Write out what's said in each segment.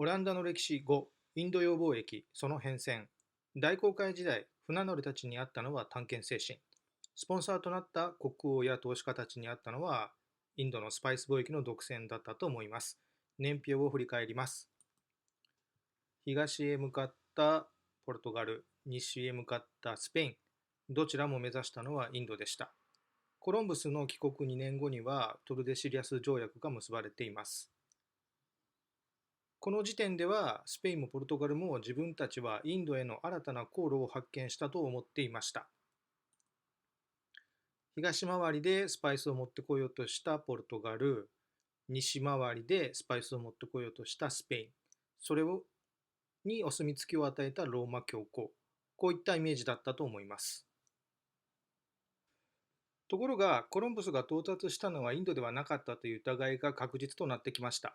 オランダの歴史5、インド洋貿易、その変遷。大航海時代、船乗りたちにあったのは探検精神。スポンサーとなった国王や投資家たちにあったのは、インドのスパイス貿易の独占だったと思います。年表を振り返ります。東へ向かったポルトガル、西へ向かったスペイン、どちらも目指したのはインドでした。コロンブスの帰国2年後にはトルデシリアス条約が結ばれています。この時点ではスペインもポルトガルも自分たちはインドへの新たな航路を発見したと思っていました。東回りでスパイスを持ってこようとしたポルトガル、西回りでスパイスを持ってこようとしたスペイン、それにお墨付きを与えたローマ教皇、こういったイメージだったと思います。ところがコロンブスが到達したのはインドではなかったという疑いが確実となってきました。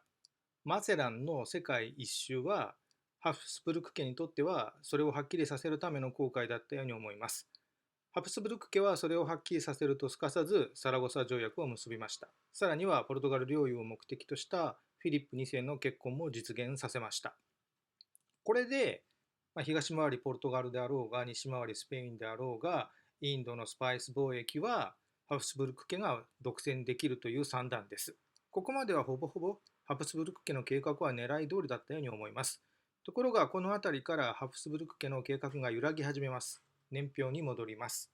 マゼランの世界一周はハプスブルク家にとってはそれをはっきりさせるための航海だったように思います。ハプスブルク家はそれをはっきりさせるとすかさずサラゴサ条約を結びました。さらにはポルトガル領有を目的としたフィリップ2世の結婚も実現させました。これで、東回りポルトガルであろうが西回りスペインであろうがインドのスパイス貿易はハプスブルク家が独占できるという算段です。ここまではほぼほぼハプスブルク家の計画は狙い通りだったように思います。ところがこの辺りからハプスブルク家の計画が揺らぎ始めます。年表に戻ります。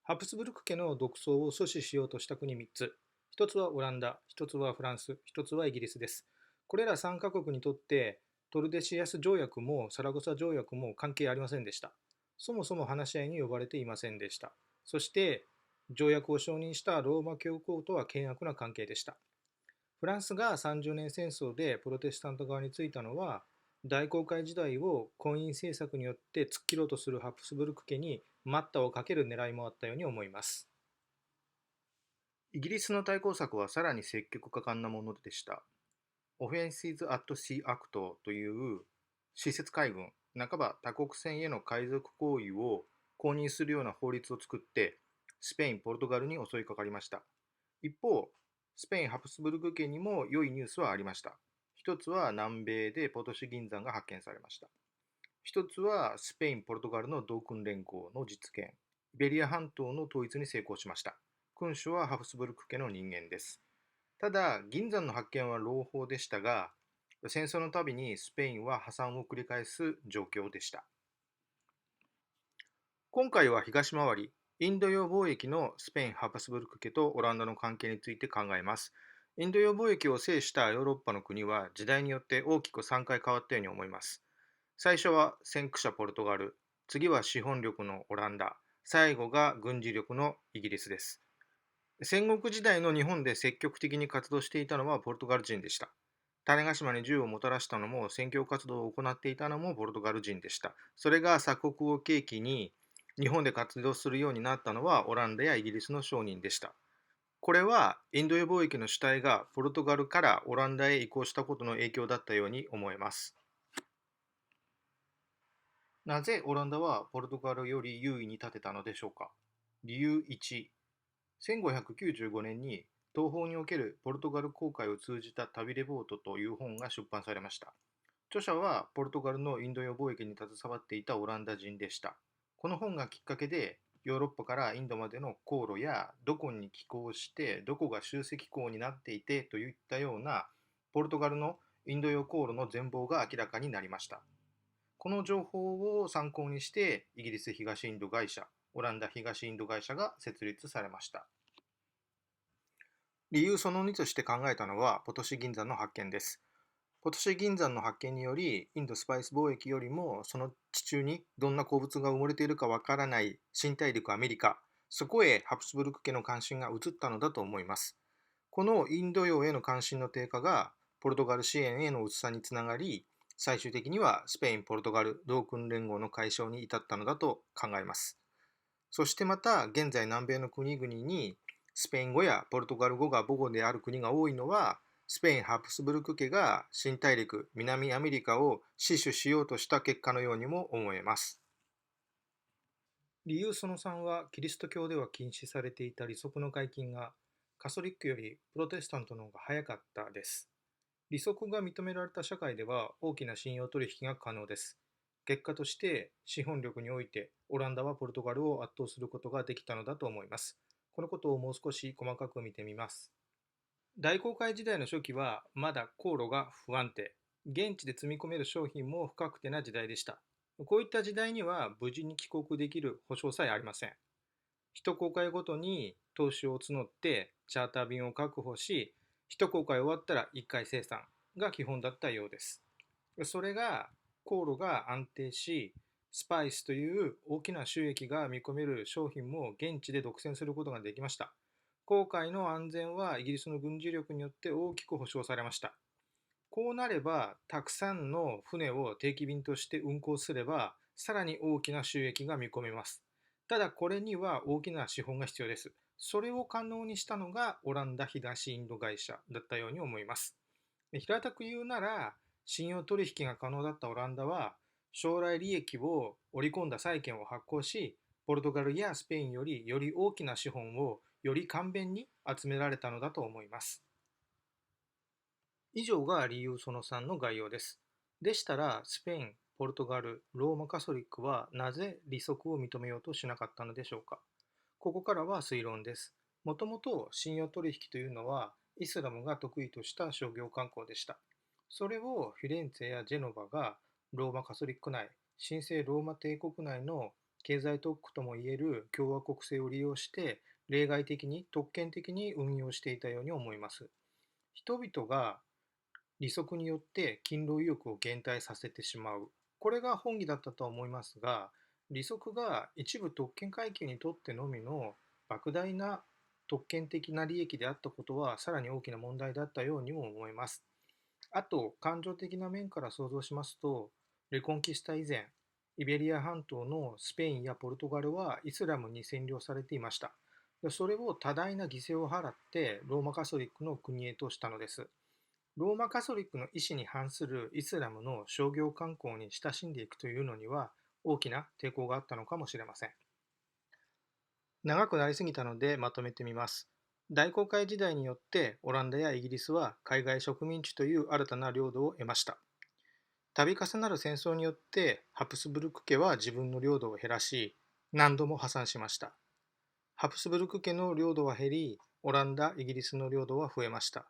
ハプスブルク家の独走を阻止しようとした国3つ。1つはオランダ、1つはフランス、1つはイギリスです。これら3カ国にとってトルデシアス条約もサラゴサ条約も関係ありませんでした。そもそも話し合いに呼ばれていませんでした。そして条約を承認したローマ教皇とは険悪な関係でした。フランスが30年戦争でプロテスタント側についたのは、大航海時代を婚姻政策によって突っ切ろうとするハプスブルク家に待ったをかける狙いもあったように思います。イギリスの対抗策はさらに積極果敢なものでした。オフェンシーズ・アット・シー・アクトという施設海軍、半ば他国船への海賊行為を公認するような法律を作って、スペイン、ポルトガルに襲いかかりました。一方、スペイン・ハプスブルク家にも良いニュースはありました。一つは南米でポトシ銀山が発見されました。一つはスペイン・ポルトガルの同訓連合の実現。イベリア半島の統一に成功しました。君主はハプスブルク家の人間です。ただ、銀山の発見は朗報でしたが、戦争のたびにスペインは破産を繰り返す状況でした。今回は東回り、インド洋貿易のスペイン・ハプスブルク家とオランダの関係について考えます。インド洋貿易を制したヨーロッパの国は時代によって大きく3回変わったように思います。最初は先駆者ポルトガル、次は資本力のオランダ、最後が軍事力のイギリスです。戦国時代の日本で積極的に活動していたのはポルトガル人でした。種子島に銃をもたらしたのも宣教活動を行っていたのもポルトガル人でした。それが鎖国を契機に日本で活動するようになったのはオランダやイギリスの商人でした。これはインド洋貿易の主体がポルトガルからオランダへ移行したことの影響だったように思えます。なぜオランダはポルトガルより優位に立てたのでしょうか。理由1、1595年に東方におけるポルトガル航海を通じた旅レポートという本が出版されました。著者はポルトガルのインド洋貿易に携わっていたオランダ人でした。この本がきっかけでヨーロッパからインドまでの航路やどこに寄港してどこが集積港になっていてといったようなポルトガルのインド洋航路の全貌が明らかになりました。この情報を参考にしてイギリス東インド会社、オランダ東インド会社が設立されました。理由その2として考えたのはポトシ銀山の発見です。ポトシ銀山の発見によりインドスパイス貿易よりもその地中にどんな鉱物が埋もれているかわからない新大陸アメリカ、そこへハプスブルク家の関心が移ったのだと思います。このインド洋への関心の低下がポルトガル支援への薄さにつながり、最終的にはスペイン・ポルトガル同訓連合の解消に至ったのだと考えます。そしてまた現在南米の国々にスペイン語やポルトガル語が母語である国が多いのは、スペイン・ハプスブルク家が新大陸南アメリカを死守しようとした結果のようにも思えます。理由その3はキリスト教では禁止されていた利息の解禁がカソリックよりプロテスタントの方が早かったです。利息が認められた社会では大きな信用取引が可能です。結果として資本力においてオランダはポルトガルを圧倒することができたのだと思います。このことをもう少し細かく見てみます。大航海時代の初期はまだ航路が不安定、現地で積み込める商品も不確定な時代でした。こういった時代には無事に帰国できる保証さえありません。一航海ごとに投資を募ってチャーター便を確保し、一航海終わったら一回生産が基本だったようです。それが航路が安定し、スパイスという大きな収益が見込める商品も現地で独占することができました。航海の安全はイギリスの軍事力によって大きく保障されました。こうなれば、たくさんの船を定期便として運航すれば、さらに大きな収益が見込めます。ただ、これには大きな資本が必要です。それを可能にしたのがオランダ東インド会社だったように思います。平たく言うなら、信用取引が可能だったオランダは、将来利益を織り込んだ債券を発行し、ポルトガルやスペインよりより大きな資本をより簡便に集められたのだと思います。以上が理由その3の概要です。でしたら、スペイン、ポルトガル、ローマカソリックはなぜ利息を認めようとしなかったのでしょうか。ここからは推論です。もともと信用取引というのはイスラムが得意とした商業観光でした。それをフィレンツェやジェノバがローマカソリック内、神聖ローマ帝国内の経済特区ともいえる共和国制を利用して例外的に特権的に運用していたように思います。人々が利息によって勤労意欲を減退させてしまう。これが本義だったと思いますが、利息が一部特権階級にとってのみの莫大な特権的な利益であったことはさらに大きな問題だったようにも思います。あと、感情的な面から想像しますと、レコンキスタ以前、イベリア半島のスペインやポルトガルはイスラムに占領されていました。それを多大な犠牲を払ってローマカソリックの国へとしたのです。ローマカソリックの意思に反するイスラムの商業観光に親しんでいくというのには大きな抵抗があったのかもしれません。長くなりすぎたのでまとめてみます。大航海時代によってオランダやイギリスは海外植民地という新たな領土を得ました。度重なる戦争によってハプスブルク家は自分の領土を減らし、何度も破産しました。ハプスブルク家の領土は減り、オランダ、イギリスの領土は増えました。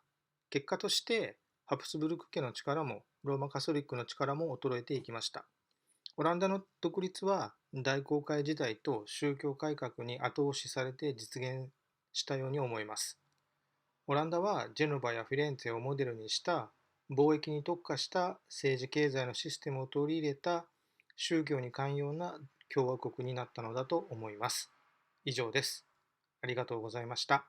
結果として、ハプスブルク家の力もローマカソリックの力も衰えていきました。オランダの独立は大航海時代と宗教改革に後押しされて実現したように思います。オランダはジェノバやフィレンツェをモデルにした貿易に特化した政治経済のシステムを取り入れた宗教に寛容な共和国になったのだと思います。以上です。ありがとうございました。